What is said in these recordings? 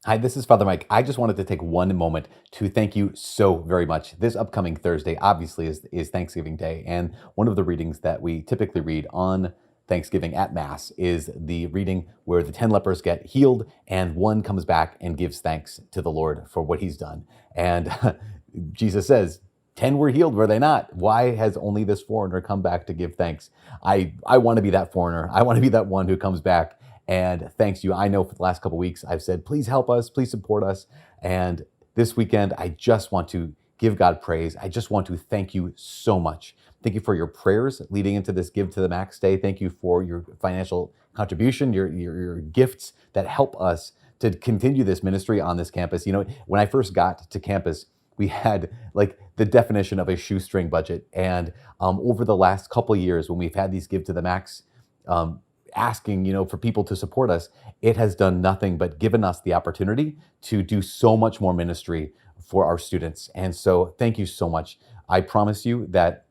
Hi, this is Father Mike. I just wanted to take one moment to thank you so very much. This upcoming Thursday, obviously, is Thanksgiving Day. And one of the readings that we typically read on Thanksgiving at Mass is the reading where the 10 lepers get healed and one comes back and gives thanks to the Lord for what he's done. And Jesus says, 10 were healed, were they not? Why has only this foreigner come back to give thanks? I want to be that foreigner. I want to be that one who comes back and thanks you. I know for the last couple of weeks, I've said, please help us, please support us. And this weekend, I just want to give God praise. I just want to thank you so much. Thank you for your prayers leading into this Give to the Max Day. Thank you for your financial contribution, your gifts that help us to continue this ministry on this campus. You know, when I first got to campus, we had like the definition of a shoestring budget. And over the last couple of years, when we've had these Give to the Max asking, for people to support us, it has done nothing but given us the opportunity to do so much more ministry for our students. And so thank you so much. I promise you that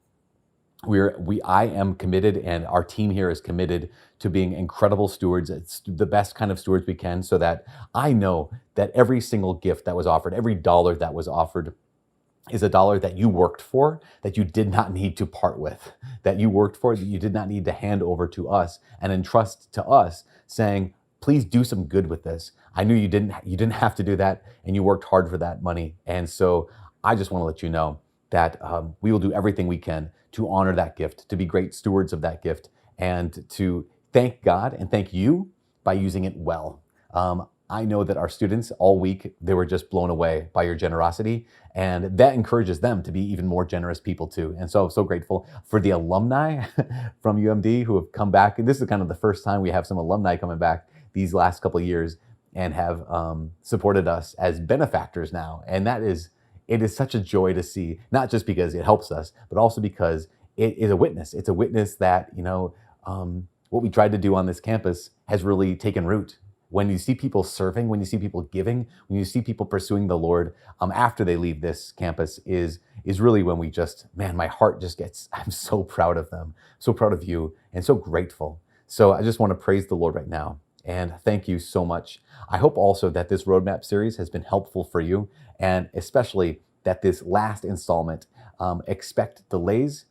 I am committed and our team here is committed to being incredible stewards. It's the best kind of stewards we can, so that I know that every single gift that was offered, every dollar that was offered is a dollar that you worked for, that you did not need to part with, that you worked for, that you did not need to hand over to us and entrust to us, saying, please do some good with this. I knew you didn't have to do that, and you worked hard for that money. And so I just want to let you know that we will do everything we can to honor that gift, to be great stewards of that gift, and to thank God and thank you by using it well. I know that our students all week, they were just blown away by your generosity, and that encourages them to be even more generous people too. And so I'm so grateful for the alumni from UMD who have come back. This is kind of the first time we have some alumni coming back these last couple of years and have supported us as benefactors now. And it is such a joy to see, not just because it helps us, but also because it is a witness. It's a witness that, what we tried to do on this campus has really taken root. When you see people serving, when you see people giving, when you see people pursuing the Lord after they leave this campus is really when we my heart just gets, I'm so proud of them, so proud of you, and so grateful. So I just want to praise the Lord right now and thank you so much. I hope also that this roadmap series has been helpful for you, and especially that this last installment, Expect Delays,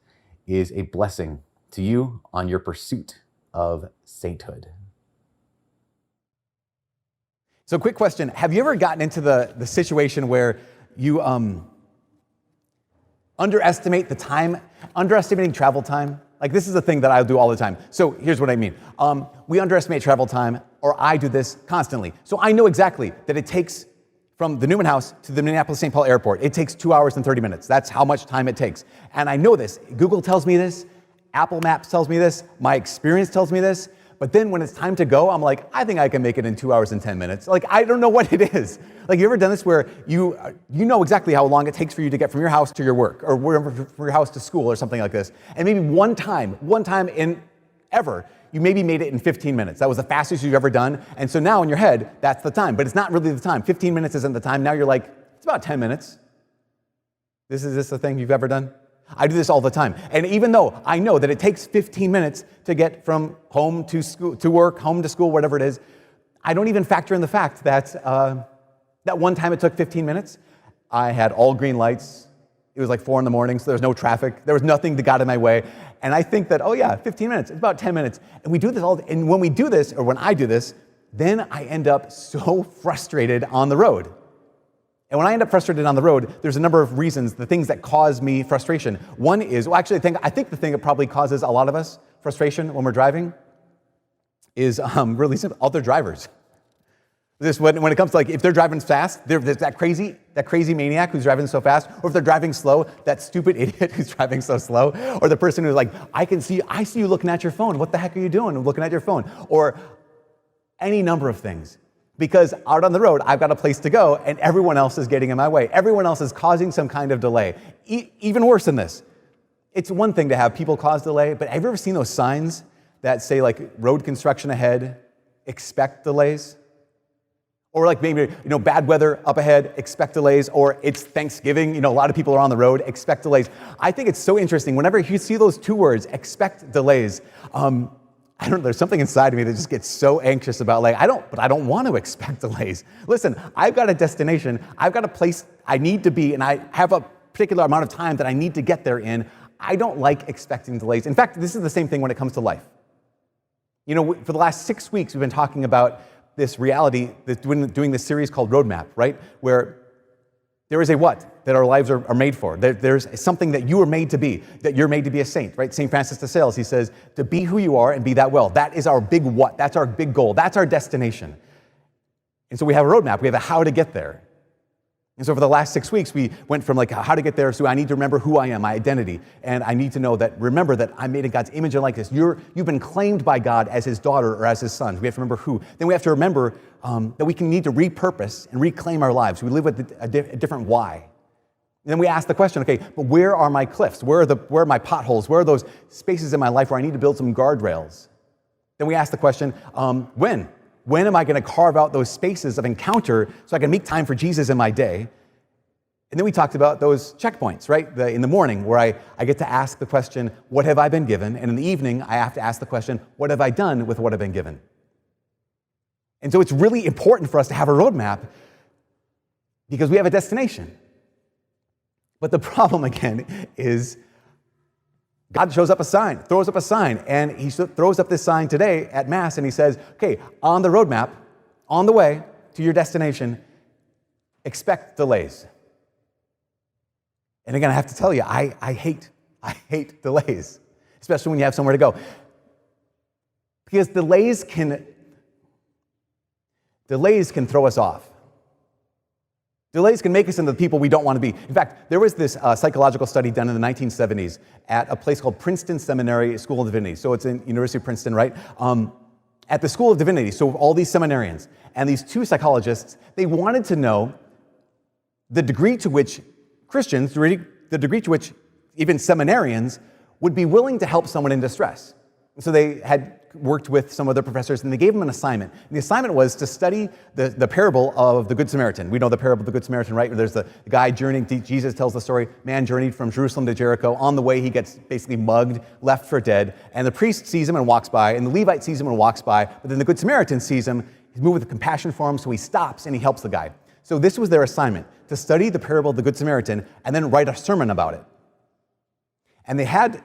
is a blessing to you on your pursuit of sainthood. So quick question, have you ever gotten into the situation where you underestimating travel time? Like, this is a thing that I do all the time. So here's what I mean. We underestimate travel time, or I do this constantly. So I know exactly that it takes from the Newman House to the Minneapolis-St. Paul Airport, it takes 2 hours and 30 minutes. That's how much time it takes. And I know this. Google tells me this. Apple Maps tells me this. My experience tells me this. But then when it's time to go, I'm like, I think I can make it in 2 hours and 10 minutes. Like, I don't know what it is. Like, you ever done this where you know exactly how long it takes for you to get from your house to your work, or wherever, from your house to school, or something like this. And maybe one time in ever, you maybe made it in 15 minutes. That was the fastest you've ever done. And so now in your head, that's the time. But it's not really the time. 15 minutes isn't the time. Now you're like, it's about 10 minutes. Is this the thing you've ever done? I do this all the time. And even though I know that it takes 15 minutes to get from home to school, to work, home to school, whatever it is, I don't even factor in the fact that that one time it took 15 minutes, I had all green lights. It was like 4 a.m, so there was no traffic. There was nothing that got in my way. And I think that, 15 minutes, it's about 10 minutes. And we do this and when we do this, or when I do this, then I end up so frustrated on the road. And when I end up frustrated on the road, there's a number of reasons, the things that cause me frustration. One is, I think the thing that probably causes a lot of us frustration when we're driving is really simple, other drivers. When it comes to, like, if they're driving fast, there's that crazy maniac who's driving so fast, or if they're driving slow, that stupid idiot who's driving so slow, or the person who's like, I see you looking at your phone. What the heck are you doing looking at your phone? Or any number of things. Because out on the road, I've got a place to go, and everyone else is getting in my way. Everyone else is causing some kind of delay. Even worse than this, it's one thing to have people cause delay, but have you ever seen those signs that say, like, road construction ahead, expect delays? Or like maybe, bad weather up ahead, expect delays, or it's Thanksgiving, a lot of people are on the road, expect delays. I think it's so interesting. Whenever you see those two words, expect delays, I don't know, there's something inside of me that just gets so anxious about, like, I don't want to expect delays. Listen, I've got a destination, I've got a place I need to be, and I have a particular amount of time that I need to get there in. I don't like expecting delays. In fact, this is the same thing when it comes to life. You know, for the last 6 weeks, we've been talking about this reality, doing this series called Roadmap, right? Where there is a what that our lives are made for. There's something that you are made to be, that you're made to be a saint, right? St. Francis de Sales, he says, to be who you are and be that well. That is our big what. That's our big goal. That's our destination. And so we have a roadmap. We have a how to get there. And so for the last 6 weeks, we went from like how to get there, so I need to remember who I am, my identity, and I need to know that, remember that I'm made in God's image and likeness. You've been claimed by God as his daughter or as his son. We have to remember who. Then we have to remember that we need to repurpose and reclaim our lives. We live with a different why. And then we ask the question, okay, but where are my cliffs? Where are my potholes? Where are those spaces in my life where I need to build some guardrails? Then we ask the question, when? When am I going to carve out those spaces of encounter so I can make time for Jesus in my day? And then we talked about those checkpoints, right? In the morning where I get to ask the question, what have I been given? And in the evening, I have to ask the question, what have I done with what I've been given? And so it's really important for us to have a roadmap because we have a destination. But the problem, again, is God throws up a sign, and he throws up this sign today at Mass, and he says, okay, on the roadmap, on the way to your destination, expect delays. And again, I have to tell you, I hate delays, especially when you have somewhere to go. Because delays can throw us off. Delays can make us into the people we don't want to be. In fact, there was this psychological study done in the 1970s at a place called Princeton Seminary School of Divinity. So it's in University of Princeton, right? At the School of Divinity, so all these seminarians and these two psychologists, they wanted to know the degree to which Christians, the degree to which even seminarians would be willing to help someone in distress. So they had worked with some of their professors, and they gave them an assignment. And the assignment was to study the parable of the Good Samaritan. We know the parable of the Good Samaritan, right? Where there's the guy journeying, Jesus tells the story, man journeyed from Jerusalem to Jericho. On the way, he gets basically mugged, left for dead. And the priest sees him and walks by, and the Levite sees him and walks by. But then the Good Samaritan sees him, he's moved with compassion for him, so he stops and he helps the guy. So this was their assignment, to study the parable of the Good Samaritan and then write a sermon about it. And they had,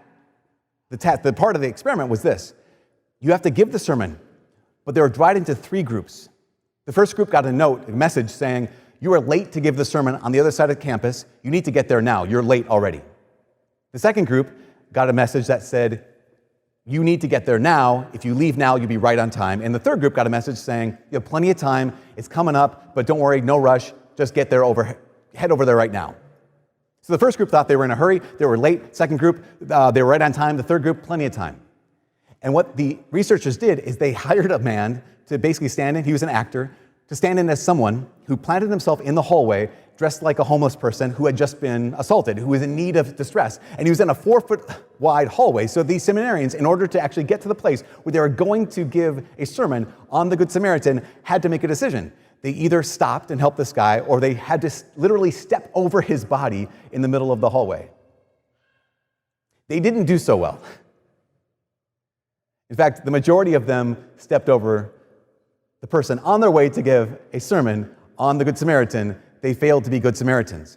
the part of the experiment was this. You have to give the sermon, but they were divided into 3 groups. The first group got a message saying, you are late to give the sermon on the other side of campus. You need to get there now. You're late already. The second group got a message that said, you need to get there now. If you leave now, you'll be right on time. And the third group got a message saying, you have plenty of time. It's coming up, but don't worry, no rush. Just get there head over there right now. So the first group thought they were in a hurry. They were late. Second group, they were right on time. The third group, plenty of time. And what the researchers did is they hired a man to basically stand in, he was an actor, to stand in as someone who planted himself in the hallway dressed like a homeless person who had just been assaulted, who was in need of distress. And he was in a 4-foot wide hallway. So these seminarians, in order to actually get to the place where they were going to give a sermon on the Good Samaritan, had to make a decision. They either stopped and helped this guy, or they had to literally step over his body in the middle of the hallway. They didn't do so well. In fact, the majority of them stepped over the person on their way to give a sermon on the Good Samaritan. They failed to be Good Samaritans.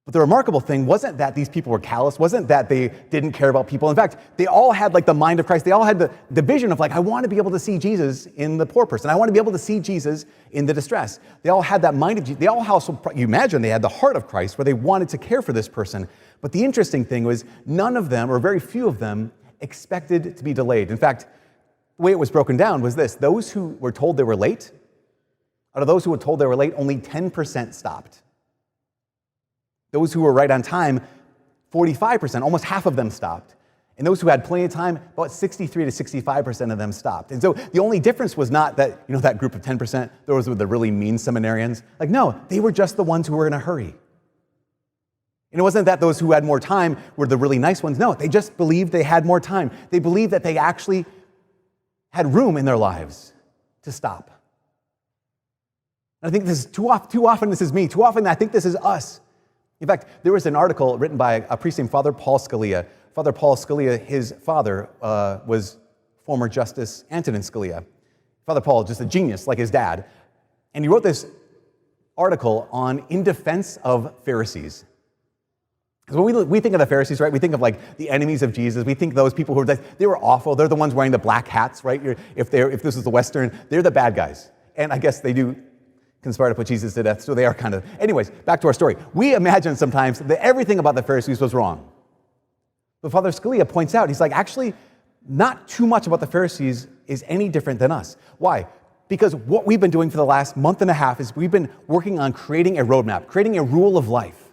But the remarkable thing wasn't that these people were callous, wasn't that they didn't care about people. In fact, they all had like the mind of Christ. They all had the vision of like, I want to be able to see Jesus in the poor person. I want to be able to see Jesus in the distress. They all had that mind of Jesus. They all also, you imagine they had the heart of Christ where they wanted to care for this person. But the interesting thing was none of them, or very few of them, expected to be delayed. In fact, the way it was broken down was this. Those who were told they were late, out of those who were told they were late, only 10% stopped. Those who were right on time, 45%, almost half of them stopped. And those who had plenty of time, about 63 to 65% of them stopped. And so the only difference was not that, that group of 10%, those were the really mean seminarians. Like, no, they were just the ones who were in a hurry. And it wasn't that those who had more time were the really nice ones. No, they just believed they had more time. They believed that they actually had room in their lives to stop. And I think this is too often this is me. Too often I think this is us. In fact, there was an article written by a priest named Father Paul Scalia. Father Paul Scalia, his father was former Justice Antonin Scalia. Father Paul, just a genius like his dad. And he wrote this article on In Defense of Pharisees. Because when we think of the Pharisees, right, we think of like the enemies of Jesus. We think those people who were, they were awful. They're the ones wearing the black hats, right? If this is the Western, they're the bad guys. And I guess they do conspire to put Jesus to death, so they are kind of. Anyways, back to our story. We imagine sometimes that everything about the Pharisees was wrong. But Father Scalia points out, he's like, actually, not too much about the Pharisees is any different than us. Why? Because what we've been doing for the last month and a half is we've been working on creating a roadmap, creating a rule of life.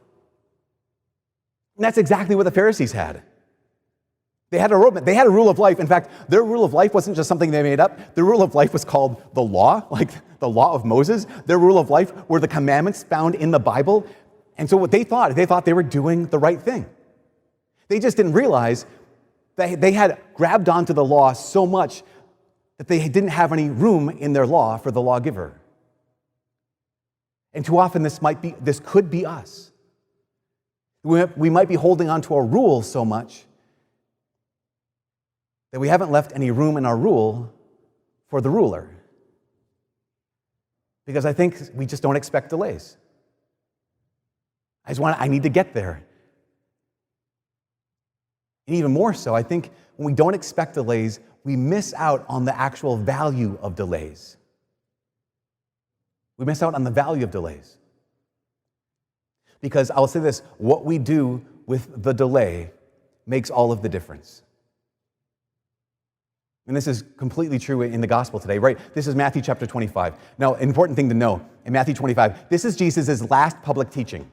And that's exactly what the Pharisees had. They had a roadmap. They had a rule of life. In fact, their rule of life wasn't just something they made up. Their rule of life was called the law, like the law of Moses. Their rule of life were the commandments found in the Bible. And so what they thought they were doing the right thing. They just didn't realize that they had grabbed onto the law so much that they didn't have any room in their law for the lawgiver. And too often this could be us. We might be holding on to our rule so much that we haven't left any room in our rule for the ruler. Because I think we just don't expect delays. I need to get there. And even more so, I think when we don't expect delays, we miss out on the actual value of delays. We miss out on the value of delays. Because I'll say this, what we do with the delay makes all of the difference. And this is completely true in the gospel today, right? This is Matthew chapter 25. Now, an important thing to know, in Matthew 25, this is Jesus' last public teaching.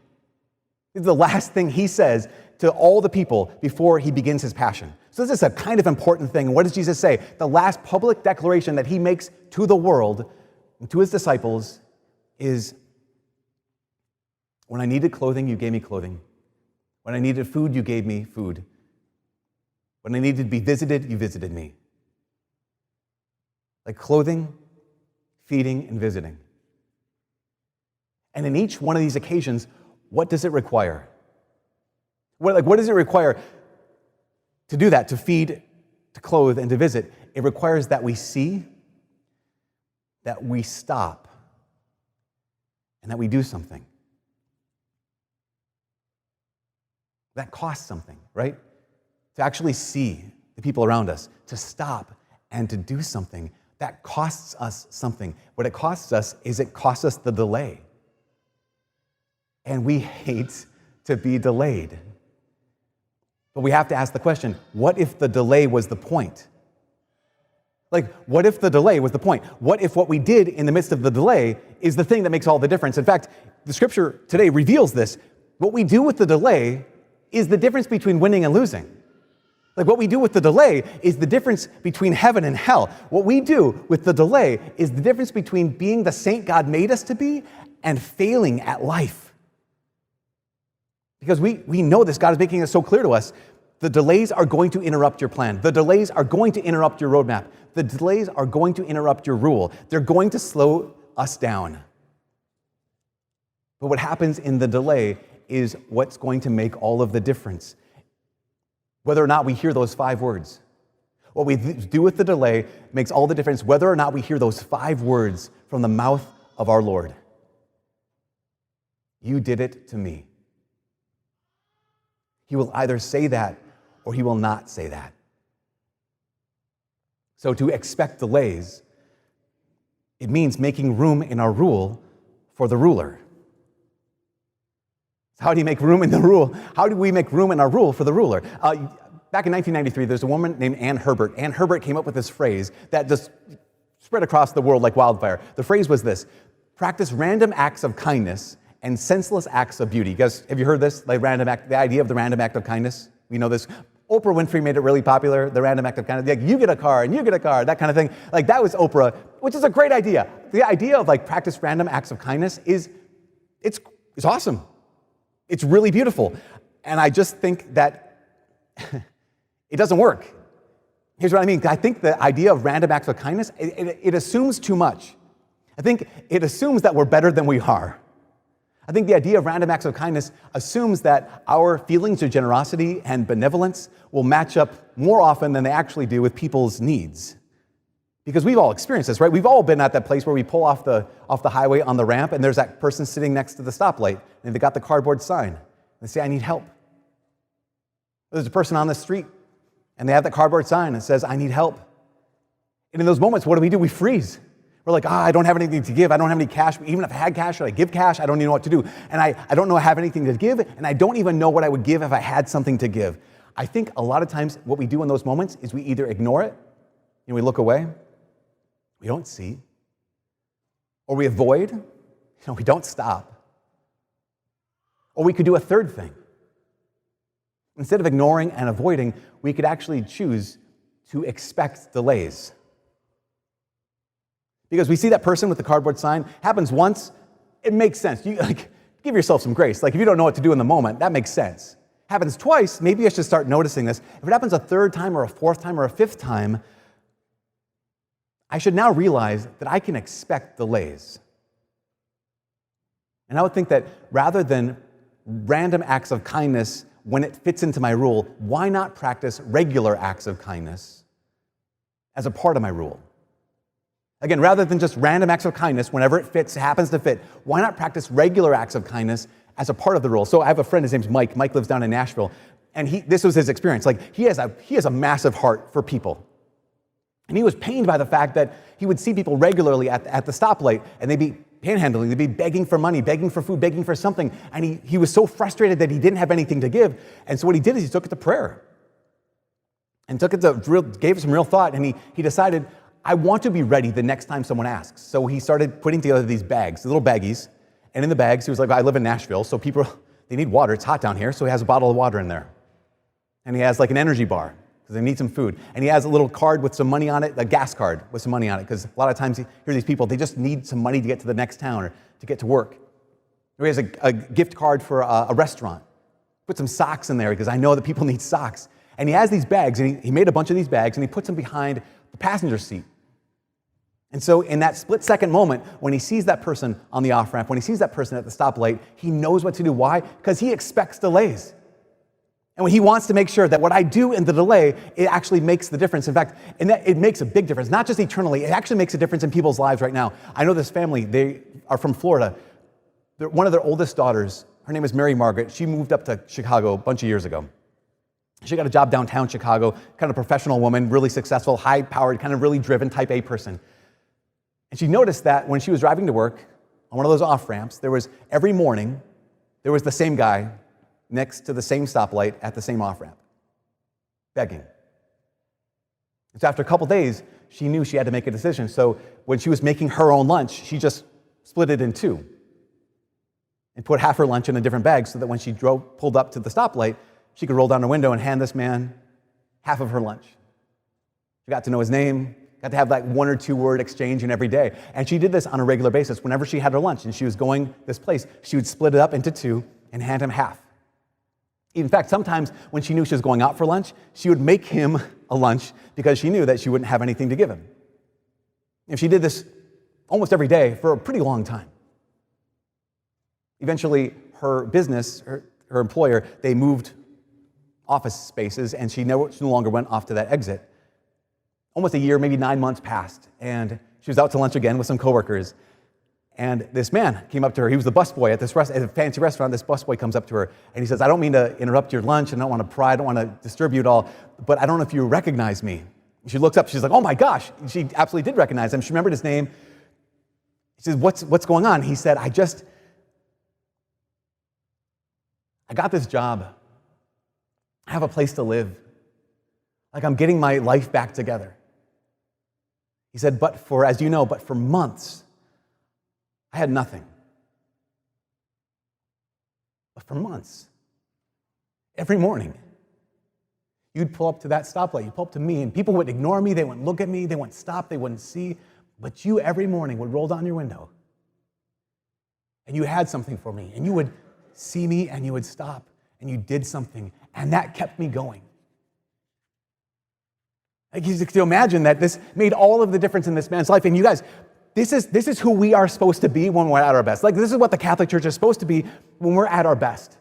This is the last thing he says to all the people before he begins his passion. So this is a kind of important thing. And what does Jesus say? The last public declaration that he makes to the world and to his disciples is, when I needed clothing, you gave me clothing. When I needed food, you gave me food. When I needed to be visited, you visited me. Like clothing, feeding, and visiting. And in each one of these occasions, what does it require? What does it require to do that, to feed, to clothe, and to visit? It requires that we see, that we stop, and that we do something. That costs something, right? To actually see the people around us, to stop and to do something, that costs us something. What it costs us is it costs us the delay. And we hate to be delayed. But we have to ask the question, what if the delay was the point? Like, what if the delay was the point? What if what we did in the midst of the delay is the thing that makes all the difference? In fact, the scripture today reveals this. What we do with the delay is the difference between winning and losing. Like what we do with the delay is the difference between heaven and hell. What we do with the delay is the difference between being the saint God made us to be and failing at life. Because we know this, God is making it so clear to us. The delays are going to interrupt your plan. The delays are going to interrupt your roadmap. The delays are going to interrupt your rule. They're going to slow us down. But what happens in the delay is what's going to make all of the difference. Whether or not we hear those 5 words. What we do with the delay makes all the difference, whether or not we hear those 5 words from the mouth of our Lord. You did it to me. He will either say that or he will not say that. So to expect delays, it means making room in our rule for the ruler. How do you make room in the rule? How do we make room in our rule for the ruler? Back in 1993, there's a woman named Ann Herbert. Ann Herbert came up with this phrase that just spread across the world like wildfire. The phrase was this: practice random acts of kindness and senseless acts of beauty. You guys, have you heard this? Like the idea of the random act of kindness? We know this. Oprah Winfrey made it really popular, the random act of kindness. Like, you get a car and you get a car, that kind of thing. Like, that was Oprah, which is a great idea. The idea of like practice random acts of kindness it's awesome. It's really beautiful. And I just think that it doesn't work. Here's what I mean. I think the idea of random acts of kindness, it assumes too much. I think it assumes that we're better than we are. I think the idea of random acts of kindness assumes that our feelings of generosity and benevolence will match up more often than they actually do with people's needs. Because we've all experienced this, right? We've all been at that place where we pull off the highway on the ramp and there's that person sitting next to the stoplight and they got the cardboard sign. They say, I need help. There's a person on the street and they have that cardboard sign that says, I need help. And in those moments, what do? We freeze. We're like, I don't have anything to give. I don't have any cash. Even if I had cash, should I give cash? I don't even know what to do. And I don't know I have anything to give, and I don't even know what I would give if I had something to give. I think a lot of times what we do in those moments is we either ignore it, and we look away, we don't see, or we avoid, we don't stop. Or we could do a third thing. Instead of ignoring and avoiding, we could actually choose to expect delays. Because we see that person with the cardboard sign, happens once, it makes sense. You give yourself some grace. If you don't know what to do in the moment, that makes sense. Happens twice, maybe I should start noticing this. If it happens a third time or a fourth time or a fifth time, I should now realize that I can expect delays. And I would think that rather than random acts of kindness when it fits into my rule, why not practice regular acts of kindness as a part of my rule? Again, rather than just random acts of kindness, whenever it fits, happens to fit, why not practice regular acts of kindness as a part of the rule? So I have a friend, his name's Mike. Mike lives down in Nashville, and this was his experience. He has a massive heart for people. And he was pained by the fact that he would see people regularly at the stoplight, and they'd be panhandling, they'd be begging for money, begging for food, begging for something, and he was so frustrated that he didn't have anything to give. And so what he did is he took it to prayer, and gave it some real thought, and he decided, I want to be ready the next time someone asks. So he started putting together these bags, little baggies. And in the bags, he was like, I live in Nashville, so people, they need water. It's hot down here. So he has a bottle of water in there. And he has an energy bar because they need some food. And he has a little card with some money on it, a gas card with some money on it. Because a lot of times you hear these people, they just need some money to get to the next town or to get to work. Or he has a gift card for a restaurant. Put some socks in there because I know that people need socks. And he has these bags, and he made a bunch of these bags, and he puts them behind the passenger seat. And so in that split-second moment, when he sees that person on the off-ramp, when he sees that person at the stoplight, he knows what to do. Why? Because he expects delays. And when he wants to make sure that what I do in the delay, it actually makes the difference. In fact, it makes a big difference, not just eternally, it actually makes a difference in people's lives right now. I know this family, they are from Florida. One of their oldest daughters, her name is Mary Margaret, she moved up to Chicago a bunch of years ago. She got a job downtown Chicago, kind of professional woman, really successful, high-powered, kind of really driven type A person. And she noticed that when she was driving to work on one of those off-ramps, every morning, there was the same guy next to the same stoplight at the same off-ramp, begging. And so after a couple days, she knew she had to make a decision. So when she was making her own lunch, she just split it in two and put half her lunch in a different bag so that when she pulled up to the stoplight, she could roll down her window and hand this man half of her lunch. She got to know his name, got to have 1 or 2 word exchange in every day. And she did this on a regular basis. Whenever she had her lunch and she was going this place, she would split it up into two and hand him half. In fact, sometimes when she knew she was going out for lunch, she would make him a lunch because she knew that she wouldn't have anything to give him. And she did this almost every day for a pretty long time. Eventually, her business, her employer, they moved office spaces, and she no longer went off to that exit. Almost a year, maybe 9 months passed, and she was out to lunch again with some coworkers. And this man came up to her. He was the busboy at a fancy restaurant. This busboy comes up to her, and he says, I don't mean to interrupt your lunch, and I don't want to pry, I don't want to disturb you at all, but I don't know if you recognize me. She looks up, she's like, oh my gosh. She absolutely did recognize him. She remembered his name. She says, what's going on? He said, I got this job. I have a place to live. I'm getting my life back together. He said, but for months, I had nothing. But for months, every morning, you'd pull up to that stoplight, you'd pull up to me, and people would ignore me, they wouldn't look at me, they wouldn't stop, they wouldn't see, but you every morning would roll down your window, and you had something for me, and you would see me, and you would stop, and you did something, and that kept me going. You can imagine that this made all of the difference in this man's life. And you guys, this is who we are supposed to be when we're at our best. Like, this is what the Catholic Church is supposed to be when we're at our best.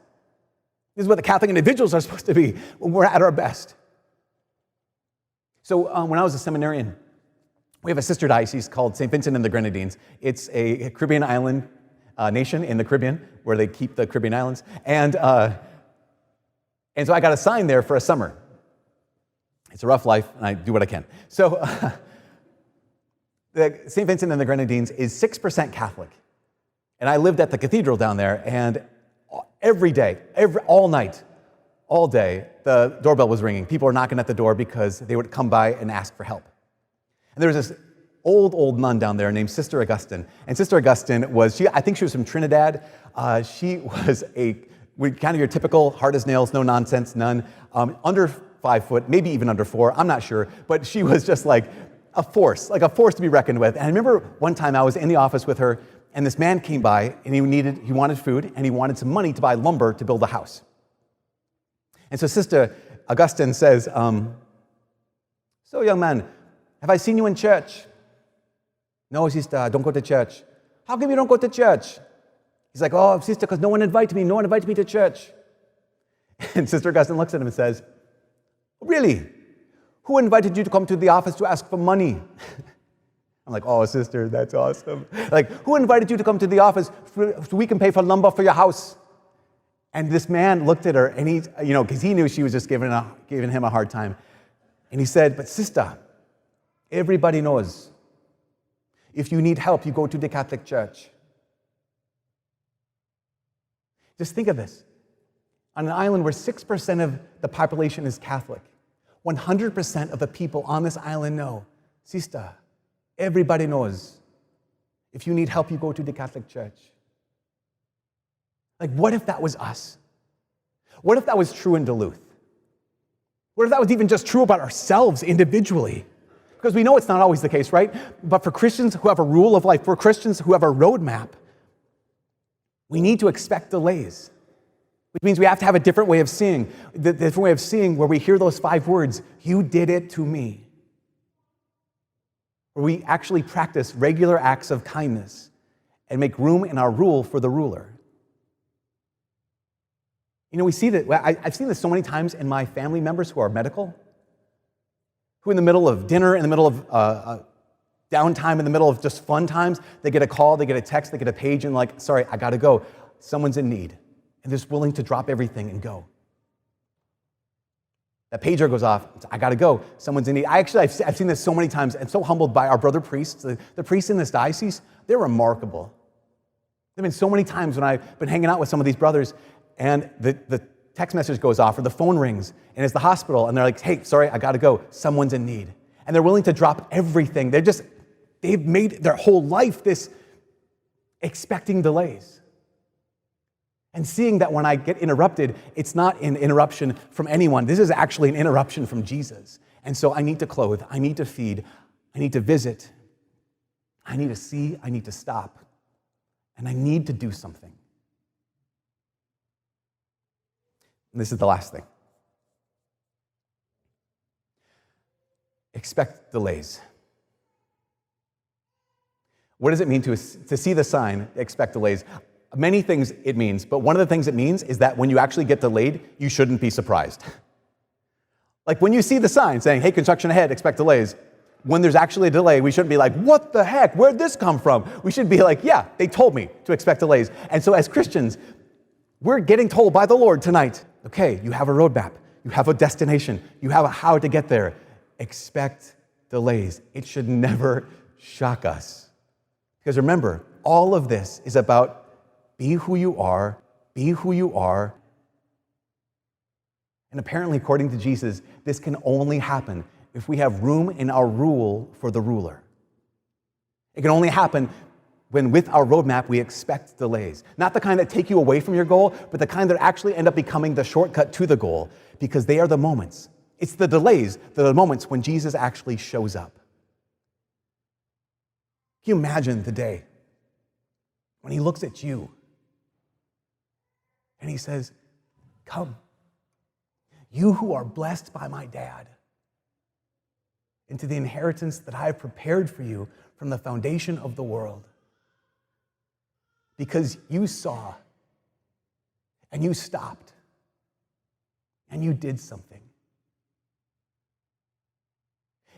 This is what the Catholic individuals are supposed to be when we're at our best. So when I was a seminarian, we have a sister diocese called St. Vincent and the Grenadines. It's a Caribbean island nation in the Caribbean where they keep the Caribbean islands. And so I got assigned there for a summer. It's a rough life, and I do what I can. So the St. Vincent and the Grenadines is 6% Catholic. And I lived at the cathedral down there, and every day, all night, all day, the doorbell was ringing. People were knocking at the door because they would come by and ask for help. And there was this old nun down there named Sister Augustine. And Sister Augustine I think she was from Trinidad. She was kind of your typical hard as nails, no nonsense nun, under 5 foot, maybe even under 4, I'm not sure. But she was just like a force to be reckoned with. And I remember one time I was in the office with her, and this man came by, and he wanted food, and he wanted some money to buy lumber to build a house. And so Sister Augustine says, so young man, have I seen you in church? No, sister, I don't go to church. How come you don't go to church? He's like, oh, sister, because no one invited me to church. And Sister Augustine looks at him and says, really? Who invited you to come to the office to ask for money? I'm like, oh, sister, that's awesome. Like, who invited you to come to the office so we can pay for lumber for your house? And this man looked at her, and because he knew she was just giving him a hard time. And he said, but sister, everybody knows if you need help, you go to the Catholic Church. Just think of this. On an island where 6% of the population is Catholic, 100% of the people on this island know, sister, everybody knows if you need help, you go to the Catholic Church. Like, what if that was us? What if that was true in Duluth? What if that was even just true about ourselves individually? Because we know it's not always the case, right? But for Christians who have a rule of life, for Christians who have a roadmap, we need to expect delays, which means we have to have a different way of seeing, the different way of seeing where we hear those 5 words, you did it to me. Where we actually practice regular acts of kindness and make room in our rule for the ruler. We see that, I've seen this so many times in my family members who are medical, who in the middle of dinner, in the middle of downtime, in the middle of just fun times, they get a call, they get a text, they get a page, and like, sorry, I gotta go. Someone's in need. And they're just willing to drop everything and go. That pager goes off, I gotta go. Someone's in need. I've seen this so many times, and so humbled by our brother priests. The priests in this diocese, they're remarkable. There have been so many times when I've been hanging out with some of these brothers, and the text message goes off, or the phone rings, and it's the hospital, and they're like, hey, sorry, I gotta go. Someone's in need. And they're willing to drop everything. They've made their whole life this expecting delays. And seeing that when I get interrupted, it's not an interruption from anyone. This is actually an interruption from Jesus. And so I need to clothe, I need to feed, I need to visit, I need to see, I need to stop, and I need to do something. And this is the last thing. Expect delays. What does it mean to see the sign, expect delays? Many things it means, but one of the things it means is that when you actually get delayed, you shouldn't be surprised. Like when you see the sign saying, hey, construction ahead, expect delays, when there's actually a delay, we shouldn't be like, what the heck, where'd this come from? We should be like, yeah, they told me to expect delays. And so as Christians, we're getting told by the Lord tonight, okay, you have a roadmap, you have a destination, you have a how to get there. Expect delays. It should never shock us. Because remember, all of this is about be who you are, be who you are. And apparently, according to Jesus, this can only happen if we have room in our rule for the ruler. It can only happen when with our roadmap we expect delays. Not the kind that take you away from your goal, but the kind that actually end up becoming the shortcut to the goal, because they are the moments. It's the delays, the moments when Jesus actually shows up. Can you imagine the day when he looks at you and he says, come, you who are blessed by my dad, into the inheritance that I have prepared for you from the foundation of the world. Because you saw, and you stopped, and you did something.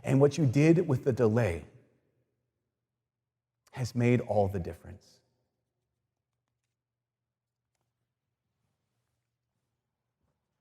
And what you did with the delay has made all the difference.